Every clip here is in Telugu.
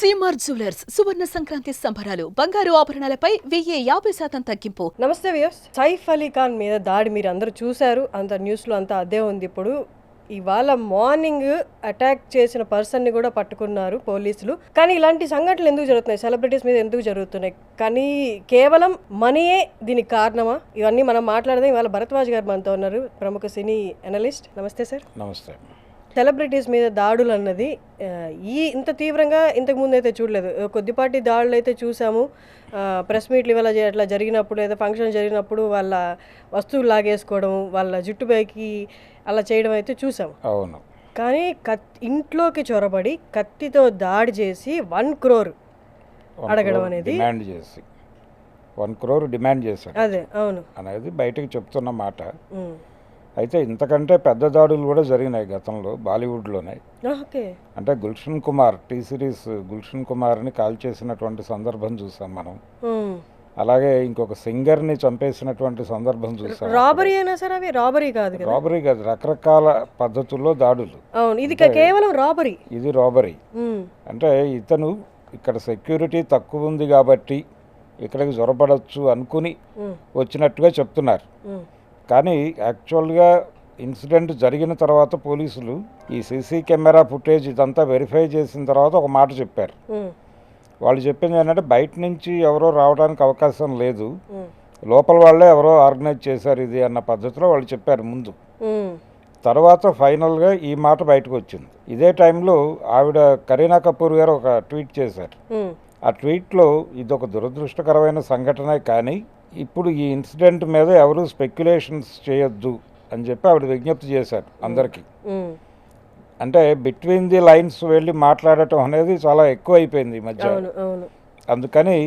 సీమార్ జ్యువెలర్స్ సువర్ణ సంక్రాంతి సంబరాలు బంగారు ఆభరణాలపై 1050% తగ్గింపు. నమస్తే వ్యూస్. సైఫ్ అలీ ఖాన్ మీద దాడి మీరు అందరూ చూశారు, అంత న్యూస్లో అంతా అదే ఉంది. ఇప్పుడు ఇవాళ మార్నింగ్ అటాక్ చేసిన పర్సన్ని కూడా పట్టుకున్నారు పోలీసులు. కానీ ఇలాంటి సంఘటనలు ఎందుకు జరుగుతున్నాయి, సెలబ్రిటీస్ మీద ఎందుకు జరుగుతున్నాయి, కానీ కేవలం మనీయే దీనికి కారణమా? ఇవన్నీ మనం మాట్లాడదాం. ఇవాళ భరద్వాజ్ గారు మనతో ఉన్నారు, ప్రముఖ సినీ అనలిస్ట్. నమస్తే సార్. నమస్తే. సెలబ్రిటీస్ మీద దాడులు అన్నది ఇంత తీవ్రంగా ఇంతకు ముందు అయితే చూడలేదు. కొద్దిపాటి దాడులు అయితే చూసాము. ప్రెస్ మీట్లు ఇవాళ అట్లా జరిగినప్పుడు, ఏదో ఫంక్షన్ జరిగినప్పుడు వాళ్ళ వస్తువులు లాగేసుకోవడం, వాళ్ళ జుట్టుపైకి అలా చేయడం అయితే చూసాము. అవును. కానీ ఇంట్లోకి చొరబడి కత్తితో దాడి చేసి 1 crore అడగడం అనేది, డిమాండ్ చేసి 1 crore డిమాండ్ చేశాడు. అదే అవును అనేది బయటకు చెప్తున్న మాట. అయితే ఇంతకంటే పెద్ద దాడులు కూడా జరిగినాయి గతంలో బాలీవుడ్లోనే. అంటే గుల్షన్ కుమార్, టీ సిరీస్ గుల్షన్ కుమార్ని కాల్ చేసినటువంటి సందర్భం చూసాం మనం. అలాగే ఇంకొక సింగర్ని చంపేసినటువంటి సందర్భం చూసాం. రాబరీ అయినా సరే, అవి రాబరీ కాదు, రాబరీ కాదు, రకరకాల పద్ధతుల్లో దాడులు. అవును, ఇది కేవలం రాబరీ. ఇది రాబరీ. అంటే ఇతను ఇక్కడ సెక్యూరిటీ తక్కువ ఉంది కాబట్టి ఇక్కడికి జొరబడచ్చు అనుకుని వచ్చినట్టుగా చెప్తున్నారు. కానీ యాక్చువల్గా ఇన్సిడెంట్ జరిగిన తర్వాత పోలీసులు ఈ సీసీ కెమెరా ఫుటేజ్ ఇదంతా వెరిఫై చేసిన తర్వాత ఒక మాట చెప్పారు. వాళ్ళు చెప్పింది ఏంటంటే బయట నుంచి ఎవరో రావడానికి అవకాశం లేదు, లోపల వాళ్ళే ఎవరో ఆర్గనైజ్ చేశారు ఇది అన్న పద్ధతిలో వాళ్ళు చెప్పారు ముందు. తర్వాత ఫైనల్గా ఈ మాట బయటకు వచ్చింది. ఇదే టైంలో ఆవిడ కరీనా కపూర్ గారు ఒక ట్వీట్ చేశారు. ఆ ట్వీట్లో ఇదొక దురదృష్టకరమైన సంఘటనే, కానీ ఇప్పుడు ఈ ఇన్సిడెంట్ మీద ఎవరు స్పెక్యులేషన్స్ చేయొద్దు అని చెప్పి ఆవిడ విజ్ఞప్తి చేశారు అందరికీ. అంటే బిట్వీన్ ది లైన్స్ వెళ్ళి మాట్లాడటం అనేది చాలా ఎక్కువ అయిపోయింది ఈ మధ్య. అందుకని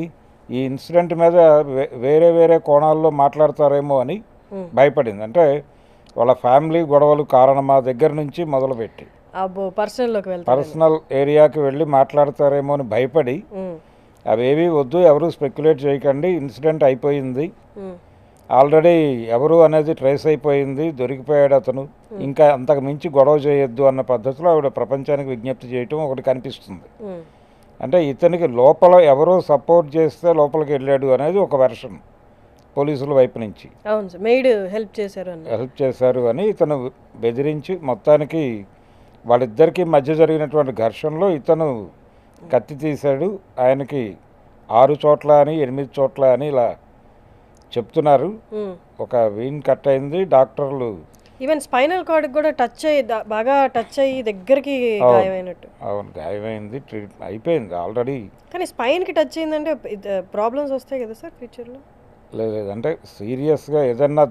ఈ ఇన్సిడెంట్ మీద వేరే వేరే కోణాల్లో మాట్లాడతారేమో అని భయపడింది. అంటే వాళ్ళ ఫ్యామిలీ గొడవలు కారణమా దగ్గర నుంచి మొదలుపెట్టి పర్సనల్ ఏరియాకి వెళ్ళి మాట్లాడతారేమో అని భయపడి అవేవి వద్దు, ఎవరు స్పెక్యులేట్ చేయకండి, ఇన్సిడెంట్ అయిపోయింది, ఆల్రెడీ ఎవరు అనేది ట్రేస్ అయిపోయింది, దొరికిపోయాడు అతను, ఇంకా అంతకు మించి గొడవ చేయొద్దు అన్న పద్ధతిలో ఆవిడ ప్రపంచానికి విజ్ఞప్తి చేయటం ఒకటి కనిపిస్తుంది. అంటే ఇతనికి లోపల ఎవరో సపోర్ట్ చేస్తే లోపలికి వెళ్ళాడు అనేది ఒక వెర్షన్ పోలీసుల వైపు నుంచి. హెల్ప్ చేశారు అని ఇతను బెదిరించి మొత్తానికి వాళ్ళిద్దరికీ మధ్య జరిగినటువంటి ఘర్షణలో ఇతను కత్తి తీశాడు. ఆయనకి 6 చోట్ల అని 8 చోట్ల అని ఇలా చెప్తున్నారు. ఒక వీన్ కట్ అయింది, డాక్టర్లు ఈవెన్ స్పైనల్ కార్డ్ కూడా బాగా టచ్ అయ్యి దగ్గరికి గాయమైనట్టు. అవును, గాయమైంది, అయిపోయింది ఆల్రెడీ. కానీ స్పైన్కి టచ్ అయిందంటే ప్రాబ్లమ్స్ వస్తాయి కదా సార్ ఫ్యూచర్లో? లేదు, అంటే సీరియస్గా ఏదన్నా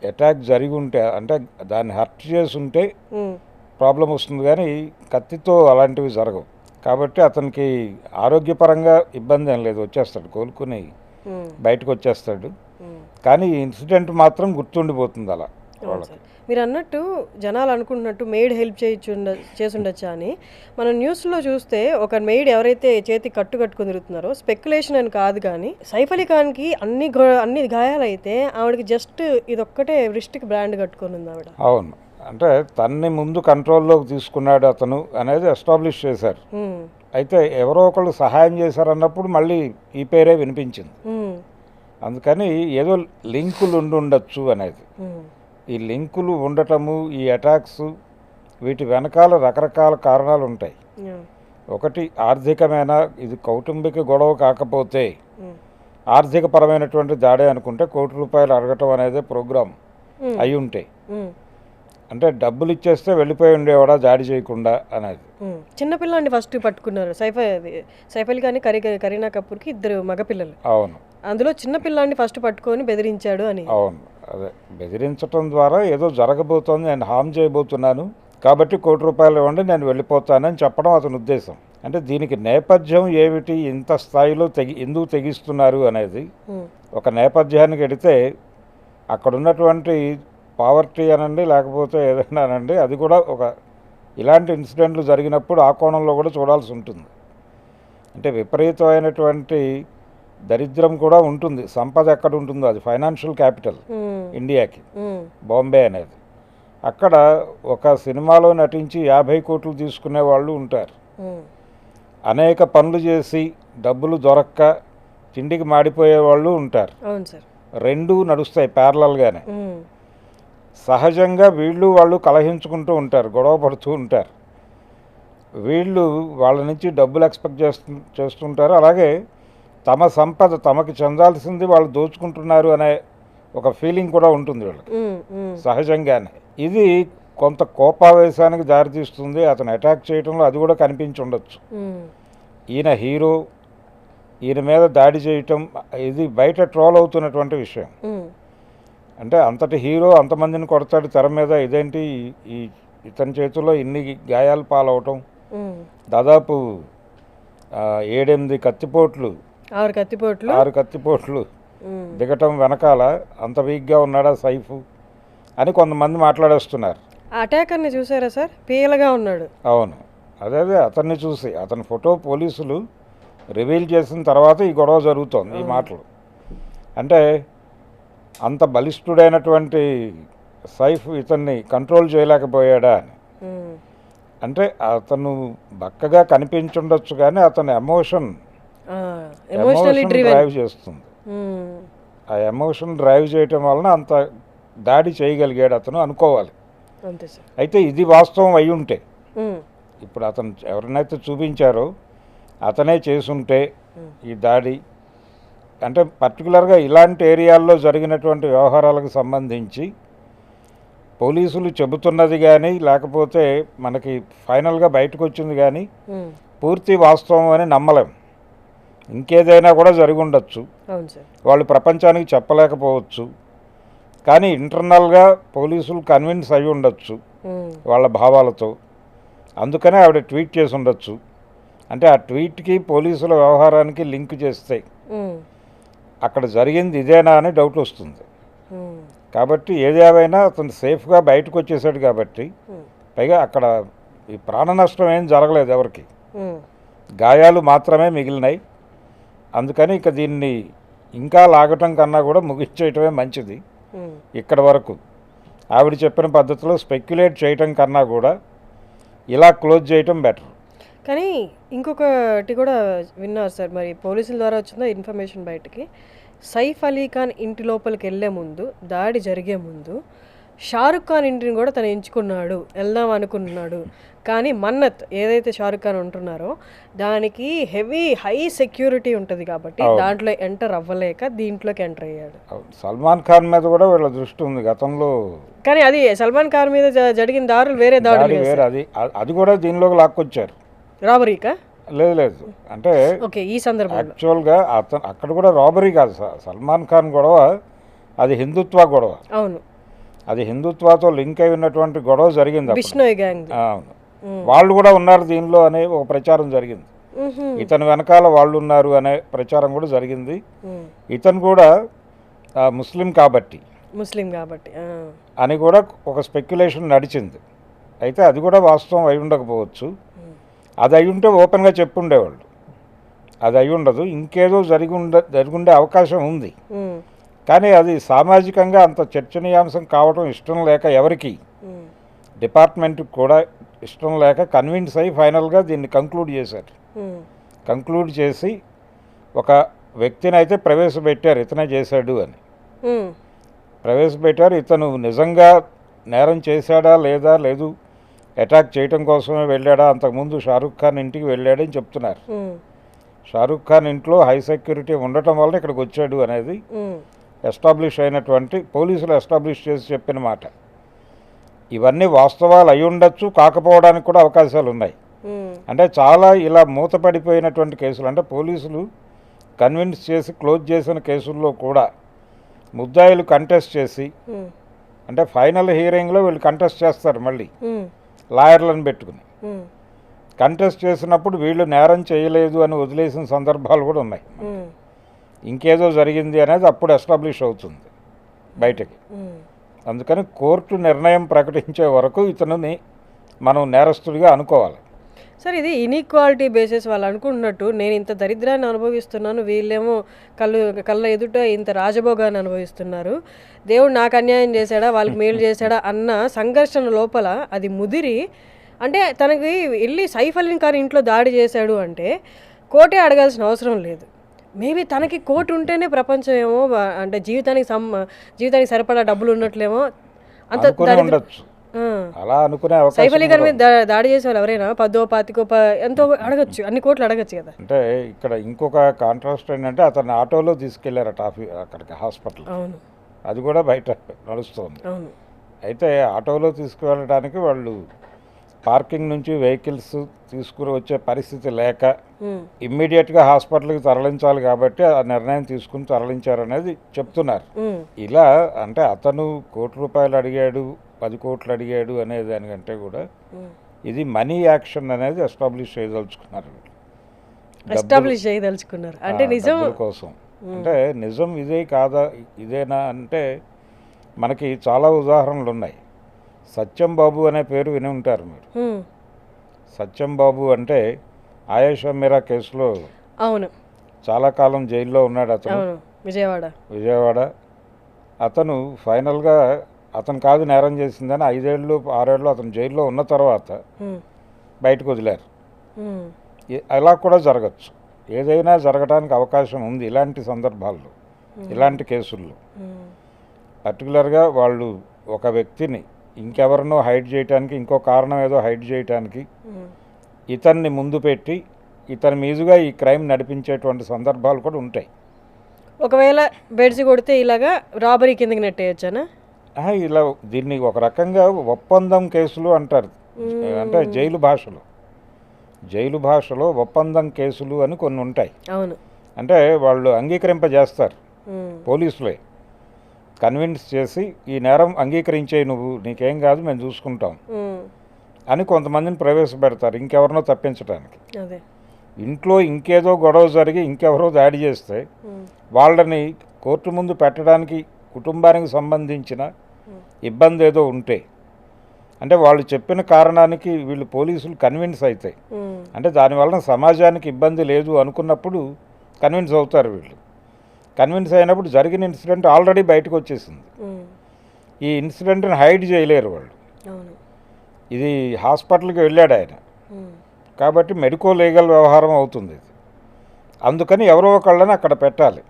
అటాక్ జరిగి ఉంటే, అంటే దాన్ని హర్ట్ చేసి ఉంటే ప్రాబ్లం వస్తుంది, కానీ కత్తితో అలాంటివి జరగవు. కాబట్టి అతనికి ఆరోగ్యపరంగా ఇబ్బంది ఏం లేదు, వచ్చేస్తాడు, కోలుకుని బయటకు వచ్చేస్తాడు. కానీ ఈ ఇన్సిడెంట్ మాత్రం గుర్తుండిపోతుంది అలా వాళ్ళకి. మీరు అన్నట్టు జనాలు అనుకుంటున్నట్టు మెయిడ్ హెల్ప్ చేసుండొచ్చా అని. మనం న్యూస్లో చూస్తే ఒక మెయిడ్ ఎవరైతే చేతి కట్టుకుని తిరుగుతున్నారో, స్పెక్యులేషన్ అని కాదు, కానీ సైఫ్ అలీ ఖాన్కి అన్ని గాయాలైతే ఆవిడకి జస్ట్ ఇదొక్కటే రిస్ట్కి బ్రాండ్ కట్టుకొని ఉంది ఆవిడ. అవును, అంటే తన్ని ముందు కంట్రోల్లోకి తీసుకున్నాడు అతను అనేది ఎస్టాబ్లిష్ చేశారు. అయితే ఎవరో ఒకళ్ళు సహాయం చేశారన్నప్పుడు మళ్ళీ ఈ పేరే వినిపించింది. అందుకని ఏదో లింకులు ఉండొచ్చు అనేది. ఈ లింకులు ఉండటము, ఈ అటాక్స్, వీటి వెనకాల రకరకాల కారణాలు ఉంటాయి. ఒకటి ఆర్థికమైన, ఇది కౌటుంబిక గొడవ కాకపోతే ఆర్థిక పరమైనటువంటి దాడే అనుకుంటే ₹1 కోటి అడగటం అనేది ప్రోగ్రామ్ అయి ఉంటాయి. అంటే డబ్బులు ఇచ్చేస్తే వెళ్ళిపోయి ఉండేవాడా దాడి చేయకుండా అనేది. చిన్నపిల్లని ఫస్ట్ పట్టుకున్నారు సైఫ్ అలీ ఖాన్, కరీనా కపూర్కి 2 మగపిల్లలు. అవును, అందులో చిన్నపిల్లాన్ని ఫస్ట్ పట్టుకొని బెదిరించాడు అని. అవును, అదే బెదిరించడం ద్వారా ఏదో జరగబోతోంది, నేను హామ్ చేయబోతున్నాను కాబట్టి ₹1 కోటి ఇవ్వండి నేను వెళ్ళిపోతానని చెప్పడం అతని ఉద్దేశం. అంటే దీనికి నేపథ్యం ఏమిటి, ఇంత స్థాయిలో ఎందుకు తెగిస్తున్నారు అనేది ఒక నేపథ్యానికి వెడితే అక్కడ ఉన్నటువంటి పావర్టీ అనండి, లేకపోతే ఏదైనా అనండి, అది కూడా ఒక ఇలాంటి ఇన్సిడెంట్లు జరిగినప్పుడు ఆ కోణంలో కూడా చూడాల్సి ఉంటుంది. అంటే విపరీతమైనటువంటి దరిద్రం కూడా ఉంటుంది. సంపద ఎక్కడ ఉంటుందో, అది ఫైనాన్షియల్ క్యాపిటల్ ఇండియాకి, బాంబే అనేది. అక్కడ ఒక సినిమాలో నటించి 50 కోట్లు తీసుకునే వాళ్ళు ఉంటారు. అనేక పనులు చేసి డబ్బులు దొరక్క తిండికి మాడిపోయే వాళ్ళు ఉంటారు. అవును సార్. రెండూ నడుస్తాయి ప్యారలల్గానే. సహజంగా వీళ్ళు వాళ్ళు కలహించుకుంటూ ఉంటారు, గొడవ పడుతూ ఉంటారు. వీళ్ళు వాళ్ళ నుంచి డబ్బులు ఎక్స్పెక్ట్ చేస్తుంటారు. అలాగే తమ సంపద తమకి చెందాల్సింది వాళ్ళు దోచుకుంటున్నారు అనే ఒక ఫీలింగ్ కూడా ఉంటుంది వీళ్ళకి సహజంగానే. ఇది కొంత కోపావేశానికి దారితీస్తుంది. అతను అటాక్ చేయడంలో అది కూడా కనిపించి ఉండొచ్చు. ఈయన హీరో, ఈయన మీద దాడి చేయటం ఇది బయట ట్రోల్ అవుతున్నటువంటి విషయం. అంటే అంతటి హీరో అంతమందిని కొడతాడు తెర మీద, ఇదేంటి ఇతని చేతుల్లో ఇన్ని గాయాలు పాలవటం, దాదాపు 7-8 కత్తిపోట్లు 6 కత్తిపోట్లు దిగటం వెనకాల అంత వీక్గా ఉన్నాడా సైఫ్ అని కొంతమంది మాట్లాడేస్తున్నారు. అటాకర్ని చూసారా సార్? పీలగా ఉన్నాడు. అవును, అదే అతన్ని చూసి అతని ఫోటో పోలీసులు రివీల్ చేసిన తర్వాత ఈ గొడవ జరుగుతోంది. ఈ మాటలు అంటే అంత బలిష్ఠుడైనటువంటి సైఫ్ ఇతన్ని కంట్రోల్ చేయలేకపోయాడా అని. అంటే అతను బక్కగా కనిపించుండొచ్చు కానీ అతని ఎమోషన్ డ్రైవ్ చేస్తుంది. ఆ ఎమోషన్ డ్రైవ్ చేయటం వలన అంత దాడి చేయగలిగాడు అతను అనుకోవాలి. అయితే ఇది వాస్తవం అయి ఉంటే, ఇప్పుడు అతను ఎవరినైతే చూపించారో అతనే చేసుంటే ఈ దాడి, అంటే పర్టికులర్గా ఇలాంటి ఏరియాల్లో జరిగినటువంటి వ్యవహారాలకు సంబంధించి పోలీసులు చెబుతున్నది కానీ లేకపోతే మనకి ఫైనల్గా బయటకు వచ్చింది కానీ పూర్తి వాస్తవం అని నమ్మలేం. ఇంకేదైనా కూడా జరిగి ఉండొచ్చు, వాళ్ళు ప్రపంచానికి చెప్పలేకపోవచ్చు. కానీ ఇంటర్నల్గా పోలీసులు కన్విన్స్ అయి ఉండొచ్చు వాళ్ళ భావాలతో. అందుకనే ఆవిడ ట్వీట్ చేసి ఉండొచ్చు. అంటే ఆ ట్వీట్కి పోలీసుల వ్యవహారానికి లింక్ చేస్తే అక్కడ జరిగింది ఇదేనా అని డౌట్ వస్తుంది. కాబట్టి ఏదేమైనా అతను సేఫ్గా బయటకు వచ్చేసాడు కాబట్టి, పైగా అక్కడ ఈ ప్రాణ నష్టం ఏం జరగలేదు ఎవరికి, గాయాలు మాత్రమే మిగిలినాయి. అందుకని ఇక దీన్ని ఇంకా లాగటం కన్నా కూడా ముగించేయటమే మంచిది. ఇక్కడ వరకు ఆవిడ చెప్పిన పద్ధతిలో స్పెక్యులేట్ చేయటం కన్నా కూడా ఇలా క్లోజ్ చేయటం బెటర్. కానీ ఇంకొకటి కూడా విన్నారు సార్, మరి పోలీసుల ద్వారా వచ్చిందా ఇన్ఫర్మేషన్ బయటికి, సైఫ్ అలీ ఖాన్ ఇంటి లోపలికి వెళ్ళే ముందు, దాడి జరిగే ముందు షారుఖ్ ఖాన్ ఇంటిని కూడా తను ఎంచుకున్నాడు, వెళ్దాం అనుకున్నాడు. కానీ మన్నత్ ఏదైతే షారుఖ్ ఖాన్ ఉంటున్నారో దానికి హై సెక్యూరిటీ ఉంటుంది కాబట్టి దాంట్లో ఎంటర్ అవ్వలేక దీంట్లోకి ఎంటర్ అయ్యాడు. సల్మాన్ ఖాన్ మీద కూడా వీళ్ళ దృష్టి ఉంది గతంలో, కానీ అది సల్మాన్ ఖాన్ మీద జరిగిన దారులు వేరే దాడులు, అది కూడా దీనిలోకి లాక్కొచ్చారు. రాబరీకా? లేదు, అంటే ఈ సందర్భంలో యాక్చువల్గా అతను అక్కడ కూడా రాబరీ కాదు, సల్మాన్ ఖాన్ గొడవ అది హిందుత్వ గొడవ. అవును, అది హిందుత్వతో లింక్ అయి ఉన్నటువంటి గొడవ జరిగింది. బిష్నోయ్ గ్యాంగ్ అవును, వాళ్ళు కూడా ఉన్నారు దీనిలో అనే ఒక ప్రచారం జరిగింది. ఇతను వెనకాల వాళ్ళు ఉన్నారు అనే ప్రచారం కూడా జరిగింది. ఇతను కూడా ముస్లిం కాబట్టి అని కూడా ఒక స్పెక్యులేషన్ నడిచింది. అయితే అది కూడా వాస్తవం అయి ఉండకపోవచ్చు. అది అయి ఉంటే ఓపెన్గా చెప్పుండేవాళ్ళు. అది అయి ఉండదు, ఇంకేదో జరిగుండే అవకాశం ఉంది. కానీ అది సామాజికంగా అంత చర్చనీయాంశం కావడం ఇష్టం లేక, ఎవరికి డిపార్ట్మెంట్కి కూడా ఇష్టం లేక కన్విన్స్ అయ్యి ఫైనల్గా దీన్ని కంక్లూడ్ చేశారు. కంక్లూడ్ చేసి ఒక వ్యక్తిని అయితే ప్రవేశపెట్టారు, ఇతనే చేశాడు అని ప్రవేశపెట్టారు. ఇతను నిజంగా నేరం చేశాడా లేదు అటాక్ చేయటం కోసమే వెళ్ళాడా, అంతకుముందు షారుఖ్ ఖాన్ ఇంటికి వెళ్ళాడని చెప్తున్నారు. షారుఖ్ ఖాన్ ఇంట్లో హై సెక్యూరిటీ ఉండటం వల్ల ఇక్కడికి వచ్చాడు అనేది ఎస్టాబ్లిష్ అయినటువంటి పోలీసులు ఎస్టాబ్లిష్ చేసి చెప్పిన మాట. ఇవన్నీ వాస్తవాలు అయి ఉండొచ్చు, కాకపోవడానికి కూడా అవకాశాలు ఉన్నాయి. అంటే చాలా ఇలా మూతపడిపోయినటువంటి కేసులు, అంటే పోలీసులు కన్విన్స్ చేసి క్లోజ్ చేసిన కేసుల్లో కూడా ముద్దాయిలు కంటెస్ట్ చేసి, అంటే ఫైనల్ హీరింగ్లో వీళ్ళు కంటెస్ట్ చేస్తారు, మళ్ళీ లాయర్లను పెట్టుకుని కంటెస్ట్ చేసినప్పుడు వీళ్ళు నేరం చేయలేదు అని వదిలేసిన సందర్భాలు కూడా ఉన్నాయి. ఇంకేదో జరిగింది అనేది అప్పుడు ఎస్టాబ్లిష్ అవుతుంది బయటకి. అందుకని కోర్టు నిర్ణయం ప్రకటించే వరకు ఇతనుని మనం నేరస్తుడిగా అనుకోవాలి. సార్, ఇది ఇన్ఈక్వాలిటీ బేసిస్ వాళ్ళు అనుకుంటున్నట్టు నేను ఇంత దరిద్రాన్ని అనుభవిస్తున్నాను, వీళ్ళేమో కళ్ళ ఎదుట ఇంత రాజభోగాన్ని అనుభవిస్తున్నారు, దేవుడు నాకు అన్యాయం చేశాడా వాళ్ళకి మేలు చేశాడా అన్న సంఘర్షణ లోపల అది ముదిరి అంటే తనకి వెళ్ళి సైఫ్ అలీ ఖాన్ ఇంట్లో దాడి చేశాడు అంటే కోర్టే అడగాల్సిన అవసరం లేదు. మేబీ తనకి కోర్టు ఉంటేనే ప్రపంచం ఏమో అంటే జీవితానికి సరిపడా డబ్బులు ఉన్నట్లేమో అంత ఉండొచ్చు. అలా అనుకునే సైఫ్ అలీ ఖాన్ మీద దాడి చేసే వాళ్ళు ఎవరైనా 10 20 ఎంతో అడగచ్చు, అన్ని కోట్లు అడగచ్చు కదా. అంటే ఇక్కడ ఇంకొక కాంట్రాస్ట్ ఏంటంటే అతన్ని ఆటోలో తీసుకెళ్లారట అక్కడికి హాస్పిటల్. అవును, అది కూడా బయట నడుస్తుంది. అవును. అయితే ఆటోలో తీసుకువెళ్ళడానికి వాళ్ళు పార్కింగ్ నుంచి వెహికల్స్ తీసుకుని వచ్చే పరిస్థితి లేక ఇమ్మీడియట్గా హాస్పిటల్కి తరలించాలి కాబట్టి ఆ నిర్ణయం తీసుకుని తరలించారనేది చెప్తున్నారు. ఇలా అంటే అతను ₹1 అడిగాడు, 10 కోట్లు అడిగాడు అనే దానికంటే కూడా ఇది మనీ యాక్షన్ అనేది ఎస్టాబ్లిష్ చేయదలుచుకున్నారు. అంటే నిజం కోసం అంటే నిజం ఇదే కాదా, ఇదేనా అంటే మనకి చాలా ఉదాహరణలు ఉన్నాయి. సత్యం బాబు అనే పేరు విని ఉంటారు మీరు. సత్యం బాబు అంటే ఆయేషా మీరా కేసులో అవును చాలా కాలం జైల్లో ఉన్నాడు అతను, విజయవాడ. అతను ఫైనల్గా అతను కాదు నేరం చేసిందని 5 ఏళ్ళు 6 ఏళ్ళు అతను జైల్లో ఉన్న తర్వాత బయటకు వదిలారు. అలా కూడా జరగచ్చు, ఏదైనా జరగడానికి అవకాశం ఉంది ఇలాంటి సందర్భాల్లో, ఇలాంటి కేసుల్లో. పర్టికులర్గా వాళ్ళు ఒక వ్యక్తిని ఇంకెవరినో హైడ్ చేయడానికి, ఇంకో కారణం ఏదో హైడ్ చేయడానికి ఇతన్ని ముందు పెట్టి ఇతని మీదుగా ఈ క్రైమ్ నడిపించేటువంటి సందర్భాలు కూడా ఉంటాయి. ఒకవేళ బెడ్స్ కొడితే ఇలాగా రాబరీ కిందకి నెట్టేయచ్చానా? ఇలా దీన్ని ఒక రకంగా ఒప్పందం కేసులు అంటారు. అంటే జైలు భాషలో ఒప్పందం కేసులు అని కొన్ని ఉంటాయి. అవును, అంటే వాళ్ళు అంగీకరింపజేస్తారు, పోలీసులే కన్విన్స్ చేసి ఈ నేరం అంగీకరించే, నువ్వు నీకేం కాదు మేము చూసుకుంటాం అని కొంతమందిని ప్రవేశపెడతారు ఇంకెవరినో తప్పించడానికి. ఇంట్లో ఇంకేదో గొడవ జరిగి ఇంకెవరో దాడి చేస్తే వాళ్ళని కోర్టు ముందు పెట్టడానికి కుటుంబానికి సంబంధించిన ఇబ్బంది ఏదో ఉంటే, అంటే వాళ్ళు చెప్పిన కారణానికి వీళ్ళు పోలీసులు కన్విన్స్ అవుతాయి, అంటే దానివల్ల సమాజానికి ఇబ్బంది లేదు అనుకున్నప్పుడు కన్విన్స్ అవుతారు. వీళ్ళు కన్విన్స్ అయినప్పుడు జరిగిన ఇన్సిడెంట్ ఆల్రెడీ బయటకు వచ్చేసింది. ఈ ఇన్సిడెంట్ని హైడ్ చేయలేరు వాళ్ళు. ఇది హాస్పిటల్కి వెళ్ళాడు ఆయన కాబట్టి మెడికో లీగల్ వ్యవహారం అవుతుంది ఇది. అందుకని ఎవరో ఒకళ్ళని అక్కడ పెట్టాలి,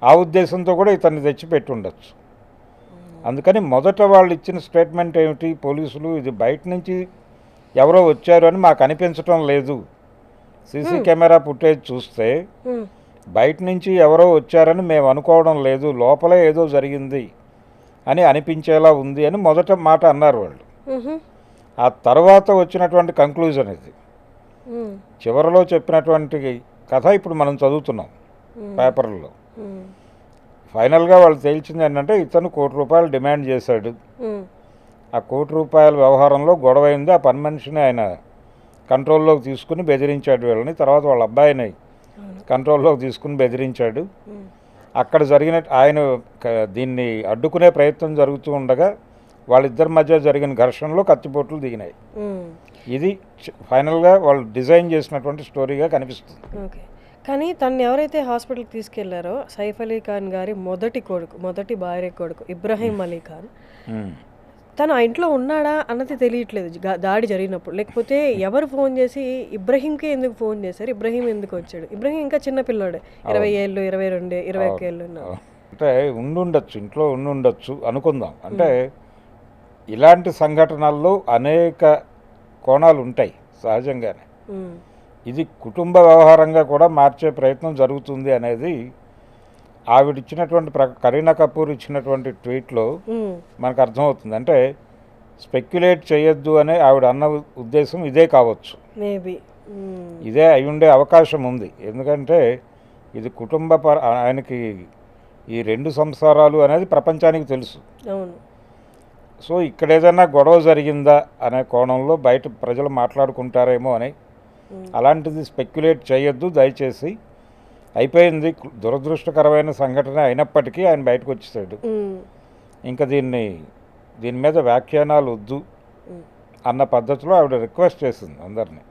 ఆ ఉద్దేశంతో కూడా ఇతన్ని తెచ్చిపెట్టి ఉండొచ్చు. అందుకని మొదట వాళ్ళు ఇచ్చిన స్టేట్మెంట్ ఏమిటి పోలీసులు, ఇది బయట నుంచి ఎవరో వచ్చారు అని మాకు అనిపించటం లేదు, సీసీ కెమెరా ఫుటేజ్ చూస్తే బయట నుంచి ఎవరో వచ్చారని మేము అనుకోవడం లేదు, లోపలే ఏదో జరిగింది అని అనిపించేలా ఉంది అని మొదట మాట అన్నారు వాళ్ళు. ఆ తర్వాత వచ్చినటువంటి కంక్లూజన్ ఇది. చివరిలో చెప్పినటువంటి కథ ఇప్పుడు మనం చదువుతున్నాం పేపర్లో. ఫైనల్గా వాళ్ళు తేల్చింది ఏంటంటే ఇతను ₹1 డిమాండ్ చేశాడు. ఆ ₹1 వ్యవహారంలో గొడవ అయింది. ఆ పని మనిషిని ఆయన కంట్రోల్లోకి తీసుకుని బెదిరించాడు వీళ్ళని. తర్వాత వాళ్ళ అబ్బాయిని కంట్రోల్లోకి తీసుకుని బెదిరించాడు. అక్కడ జరిగిన ఆయన దీన్ని అడ్డుకునే ప్రయత్నం జరుగుతూ ఉండగా వాళ్ళిద్దరి మధ్య జరిగిన ఘర్షణలో కత్తిపోట్లు దిగినాయి. ఇది ఫైనల్గా వాళ్ళు డిజైన్ చేసినటువంటి స్టోరీగా కనిపిస్తుంది. ఓకే, కానీ తను ఎవరైతే హాస్పిటల్కి తీసుకెళ్లారో సైఫ్ అలీ ఖాన్ గారి మొదటి భార్య కొడుకు ఇబ్రహీం అలీ ఖాన్, తను ఆ ఇంట్లో ఉన్నాడా అన్నది తెలియట్లేదు దాడి జరిగినప్పుడు. లేకపోతే ఎవరు ఫోన్ చేసి ఇబ్రహీంకే ఎందుకు ఫోన్ చేశారు, ఇబ్రహీం ఎందుకు వచ్చాడు? ఇబ్రహీం ఇంకా చిన్న పిల్లోడే, 20 ఏళ్ళు 22 21 ఏళ్ళు ఉన్నారు. అంటే ఉండుండొచ్చు, ఇంట్లో ఉండుండొచ్చు అనుకుందాం. అంటే ఇలాంటి సంఘటనల్లో అనేక కోణాలు ఉంటాయి సహజంగానే. ఇది కుటుంబ వ్యవహారంగా కూడా మార్చే ప్రయత్నం జరుగుతుంది అనేది ఆవిడిచ్చినటువంటి కరీనా కపూర్ ఇచ్చినటువంటి ట్వీట్లో మనకు అర్థమవుతుంది. అంటే స్పెక్యులేట్ చేయొద్దు అనే ఆవిడ అన్న ఉద్దేశం ఇదే కావచ్చు, మేబీ ఇదే అయి ఉండే అవకాశం ఉంది. ఎందుకంటే ఇది ఆయనకి ఈ 2 సంసారాలు అనేది ప్రపంచానికి తెలుసు. సో ఇక్కడ ఏదైనా గొడవ జరిగిందా అనే కోణంలో బయట ప్రజలు మాట్లాడుకుంటారేమో అని, అలాంటిది స్పెక్యులేట్ చేయొద్దు దయచేసి, అయిపోయింది, దురదృష్టకరమైన సంఘటన అయినప్పటికీ ఆయన బయటకు వచ్చేసాడు, ఇంకా దీని మీద వ్యాఖ్యానాలు వద్దు అన్న పద్ధతిలో ఆవిడ రిక్వెస్ట్ చేసింది అందరినీ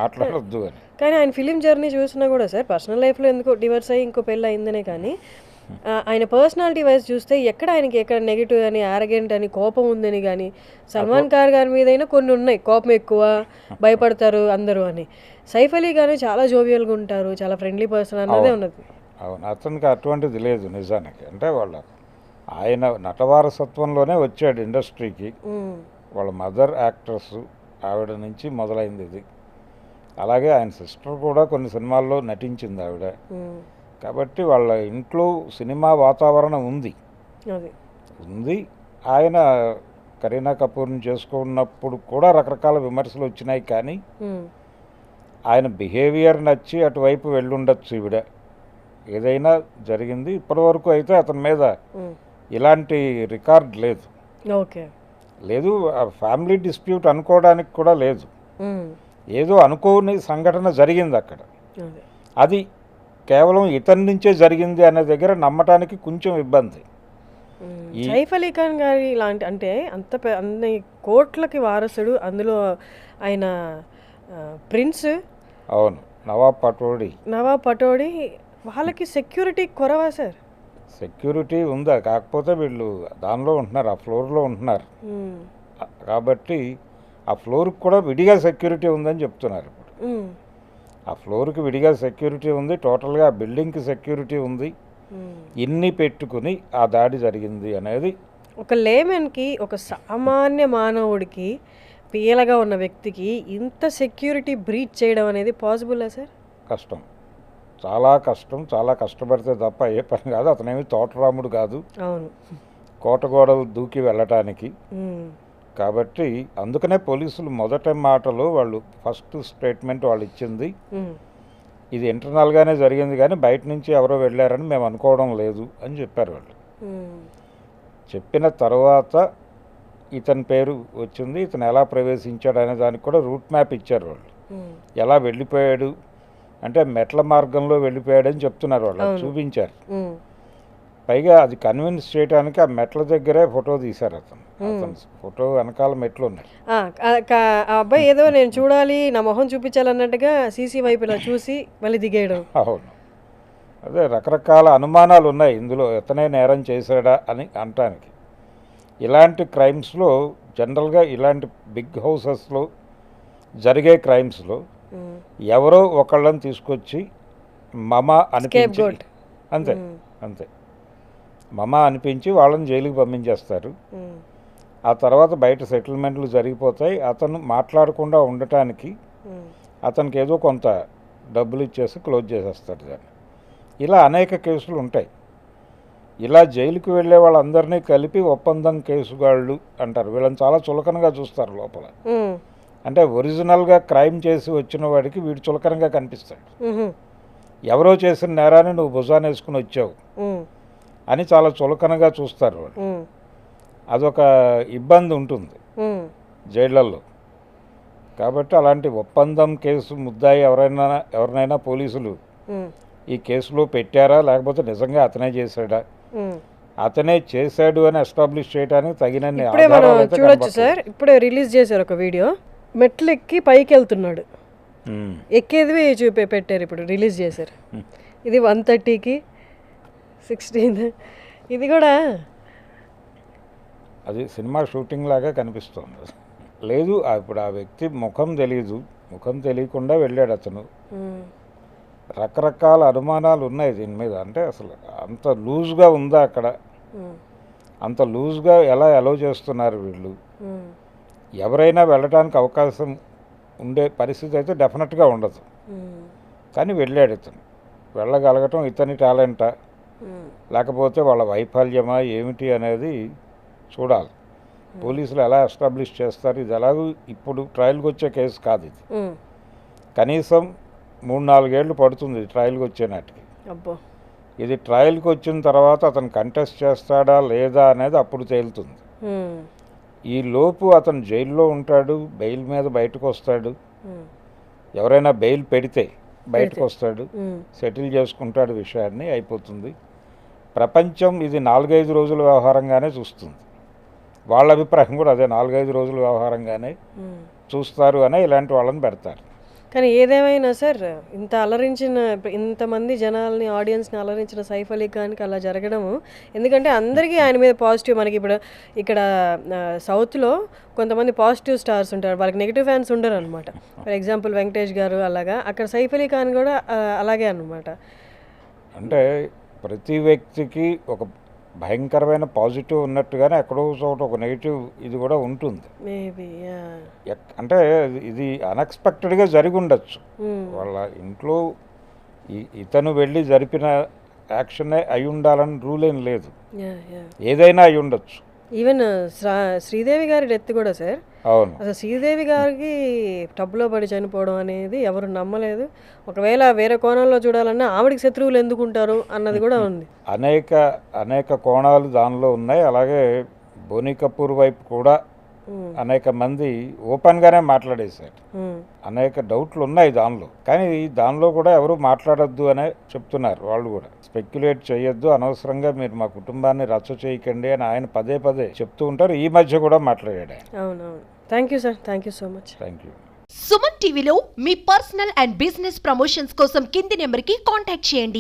మాట్లాడొద్దు అని. కానీ ఆయన ఫిలిం జర్నీ చూసినా కూడా సార్ పర్సనల్ లైఫ్లో ఎందుకో డివర్స్ అయ్యి ఇంకో పెళ్ళి అయిందనే కానీ ఆయన పర్సనాలిటీ వైజ్ చూస్తే ఎక్కడ నెగిటివ్ అని యారగెంట్ అని కోపం ఉందని కానీ సల్మాన్ ఖాన్ గారి మీద అయినా కొన్ని ఉన్నాయి, కోపం ఎక్కువ, భయపడతారు అందరూ అని. సైఫ్ అలీ గారు చాలా జోవియల్గా ఉంటారు, చాలా ఫ్రెండ్లీ పర్సన్ అన్నదే ఉన్నది. అవును, అతనికి అటువంటిది లేదు నిజానికి. అంటే ఆయన నటవారసత్వంలోనే వచ్చాడు ఇండస్ట్రీకి. వాళ్ళ మదర్ యాక్ట్రెస్ ఆవిడ నుంచి మొదలైంది ఇది. అలాగే ఆయన సిస్టర్ కూడా కొన్ని సినిమాల్లో నటించింది ఆవిడ. కాబట్టి వాళ్ళ ఇంట్లో సినిమా వాతావరణం ఉంది. ఆయన కరీనా కపూర్ని చేసుకున్నప్పుడు కూడా రకరకాల విమర్శలు వచ్చినాయి, కానీ ఆయన బిహేవియర్ నచ్చి అటువైపు వెళ్ళుండొచ్చు ఈవిడ. ఏదైనా జరిగింది. ఇప్పటివరకు అయితే అతని మీద ఇలాంటి రికార్డ్ లేదు. లేదు, ఫ్యామిలీ డిస్ప్యూట్ అనుకోవడానికి కూడా లేదు. ఏదో అనుకోని సంఘటన జరిగింది అక్కడ, అది కేవలం ఇతని నుంచే జరిగింది అనే దగ్గర నమ్మటానికి కొంచెం ఇబ్బంది. సైఫ్ అలీ ఖాన్ గారి ఇలాంటి అంటే అన్ని కోట్లకి వారసుడు, అందులో ఆయన ప్రిన్స్. అవును, నవాబ్ పటోడి. వాళ్ళకి సెక్యూరిటీ కొరవా సార్? సెక్యూరిటీ ఉందా, కాకపోతే వీళ్ళు దానిలో ఉంటున్నారు, ఆ ఫ్లోర్లో ఉంటున్నారు కాబట్టి ఆ ఫ్లోర్కి కూడా విడిగా సెక్యూరిటీ ఉందని చెప్తున్నారు. ఇప్పుడు ఆ ఫ్లోర్కి విడిగా సెక్యూరిటీ ఉంది, టోటల్గా ఆ బిల్డింగ్కి సెక్యూరిటీ ఉంది. ఇన్ని పెట్టుకుని ఆ దాడి జరిగింది అనేది ఒక లేమెన్కి, ఒక సామాన్య మానవుడికి, పీలగా ఉన్న వ్యక్తికి ఇంత సెక్యూరిటీ బ్రీచ్ చేయడం అనేది పాసిబుల్లా సార్? కష్టం, చాలా కష్టం. చాలా కష్టపడితే తప్ప ఏ పని కాదు. అతనేమి తోటరాముడు కాదు కోటగోడలు దూకి వెళ్ళటానికి. కాబట్టి అందుకనే పోలీసులు మొదటి మాటలో వాళ్ళు ఫస్ట్ స్టేట్మెంట్ వాళ్ళు ఇచ్చింది, ఇది ఇంటర్నల్గానే జరిగింది కానీ బయట నుంచి ఎవరో వెళ్ళారని మేము అనుకోవడం లేదు అని చెప్పారు వాళ్ళు. చెప్పిన తర్వాత ఇతని పేరు వచ్చింది, ఇతను ఎలా ప్రవేశించాడు అనే దానికి కూడా రూట్ మ్యాప్ ఇచ్చారు వాళ్ళు. ఎలా వెళ్ళిపోయాడు అంటే మెట్ల మార్గంలో వెళ్ళిపోయాడని చెప్తున్నారు వాళ్ళు, చూపించారు. పైగా అది కన్విన్స్ చేయడానికి ఆ మెట్ల దగ్గరే ఫోటో తీశారు. అతను ఫోటో వెనకాల మెట్లు ఉన్నాయి. ఆ అబ్బాయి ఏదో నేను చూడాలి, నా మొహం చూపించాలన్నట్టుగా సీసీ వైపు ఇలా చూసి మళ్ళీ దిగేయడం. అవును, అదే రకరకాల అనుమానాలు ఉన్నాయి ఇందులో, ఎతనే నేరం చేశాడా అని అనటానికి. ఇలాంటి క్రైమ్స్లో జనరల్గా ఇలాంటి బిగ్ హౌసెస్లో జరిగే క్రైమ్స్లో ఎవరో ఒకళ్ళని తీసుకొచ్చి మమ అనిపించి, అంతే మమ అనిపించి వాళ్ళని జైలుకి పంపించేస్తారు. ఆ తర్వాత బయట సెటిల్మెంట్లు జరిగిపోతాయి. అతను మాట్లాడకుండా ఉండటానికి అతనికి ఏదో కొంత డబ్బులు ఇచ్చేసి క్లోజ్ చేసేస్తాడు దాన్ని. ఇలా అనేక కేసులు ఉంటాయి. ఇలా జైలుకి వెళ్ళే వాళ్ళందరినీ కలిపి ఒప్పందం కేసుగాళ్ళు అంటారు. వీళ్ళని చాలా చులకనగా చూస్తారు లోపల. అంటే ఒరిజినల్గా క్రైమ్ చేసి వచ్చిన వాడికి వీడు చులకనగా కనిపిస్తాడు. ఎవరో చేసిన నేరాన్ని నువ్వు భుజాన్ని వేసుకుని వచ్చావు అని చాలా చులకనగా చూస్తారు వాళ్ళు. అదొక ఇబ్బంది ఉంటుంది జైళ్ళల్లో. కాబట్టి అలాంటి ఒప్పందం కేసు ముద్దాయి ఎవరినైనా పోలీసులు ఈ కేసులో పెట్టారా, లేకపోతే నిజంగా అతనే చేశాడా, అతనే చేశాడు అని ఎస్టాబ్లిష్ చేయడానికి తగినన్ని ఆధారాలు చూడొచ్చు సార్. ఇప్పుడే రిలీజ్ చేశారు ఒక వీడియో, మెట్లు ఎక్కి పైకి వెళ్తున్నాడు, ఎక్కేది పెట్టారు, ఇప్పుడు రిలీజ్ చేశారు. ఇది 1:30కి 16th. ఇది కూడా అది సినిమా షూటింగ్ లాగా కనిపిస్తుంది. లేదు, ఇప్పుడు ఆ వ్యక్తి ముఖం తెలీదు, ముఖం తెలియకుండా వెళ్ళాడు అతను. రకరకాల అనుమానాలు ఉన్నాయి దీని మీద. అంటే అసలు అంత లూజ్గా ఉందా అక్కడ, అంత లూజ్గా ఎలా అలౌ చేస్తున్నారు వీళ్ళు. ఎవరైనా వెళ్ళడానికి అవకాశం ఉండే పరిస్థితి అయితే డెఫినెట్గా ఉండదు, కానీ వెళ్ళాడు ఇతను. వెళ్ళగలగటం ఇతని టాలెంటా లేకపోతే వాళ్ళ వైఫల్యమా ఏమిటి అనేది చూడాలి. పోలీసులు ఎలా ఎస్టాబ్లిష్ చేస్తారు. ఇది ఎలాగూ ఇప్పుడు ట్రయల్కి వచ్చే కేసు కాదు ఇది. కనీసం 3-4 ఏళ్ళు పడుతుంది ట్రయల్కి వచ్చే నాటికి. ఇది ట్రయల్కి వచ్చిన తర్వాత అతను కంటెస్ట్ చేస్తాడా లేదా అనేది అప్పుడు తేలుతుంది. ఈ లోపు అతను జైల్లో ఉంటాడు, బెయిల్ మీద బయటకు వస్తాడు. ఎవరైనా బెయిల్ పెడితే బయటకు వస్తాడు, సెటిల్ చేసుకుంటాడు విషయాన్ని, అయిపోతుంది. ప్రపంచం ఇది 4-5 రోజుల వ్యవహారంగానే చూస్తుంది. వాళ్ళ అభిప్రాయం కూడా అదే, 4-5 రోజుల వ్యవహారంగానే చూస్తారు అనే ఇలాంటి వాళ్ళని పెడతారు. కానీ ఏదేమైనా సార్ ఇంత అలరించిన ఇంతమంది జనాల్ని ఆడియన్స్ని అలరించిన సైఫ్ అలీ ఖాన్కి అలా జరగడము, ఎందుకంటే అందరికీ ఆయన మీద పాజిటివ్. మనకి ఇప్పుడు ఇక్కడ సౌత్లో కొంతమంది పాజిటివ్ స్టార్స్ ఉంటారు, వాళ్ళకి నెగిటివ్ ఫ్యాన్స్ ఉండరు అనమాట. ఫర్ ఎగ్జాంపుల్ వెంకటేష్ గారు అలాగా, అక్కడ సైఫ్ అలీ ఖాన్ కూడా అలాగే అనమాట. అంటే ప్రతి వ్యక్తికి ఒక భయంకరమైన పాజిటివ్ ఉన్నట్టుగానే ఎక్కడో చోట ఒక నెగిటివ్ ఇది కూడా ఉంటుంది. మేబీ అంటే ఇది అన్ఎక్స్పెక్టెడ్గా జరిగి ఉండొచ్చు. వాళ్ళ ఇంట్లో ఇతను వెళ్ళి జరిపిన యాక్షనే అయి ఉండాలని రూల్ ఏం లేదు, ఏదైనా అయి ఉండొచ్చు. ఈవెన్ శ్రీదేవి గారి డెత్ కూడా సార్, అవును, అసలు శ్రీదేవి గారికి టబ్లో పడి చనిపోవడం అనేది ఎవరు నమ్మలేదు. ఒకవేళ వేరే కోణంలో చూడాలన్నా ఆవిడకి శత్రువులు ఎందుకుంటారు అన్నది కూడా ఉంది. అనేక కోణాలు దానిలో ఉన్నాయి. అలాగే బోనీ కపూర్ వైపు కూడా అనేక మంది ఓపెన్గానే మాట్లాడేశారు. అనేక డౌట్లు ఉన్నాయి దానిలో, కానీ దానిలో కూడా ఎవరు మాట్లాడొద్దు అనే చెప్తున్నారు. వాళ్ళు కూడా స్పెక్యులేట్ చేయొద్దు, అనవసరంగా మీరు మా కుటుంబాన్ని రచ్చ చేయకండి అని ఆయన పదే పదే చెప్తూ ఉంటారు. ఈ మధ్య కూడా మాట్లాడాడు ఆయన. అవునవును. Thank you sir, thank you so much. Thank you. Suman టీవీలో మీ పర్సనల్ అండ్ బిజినెస్ ప్రమోషన్స్ కోసం కింది నెంబర్కి కాంటాక్ట్ చేయండి.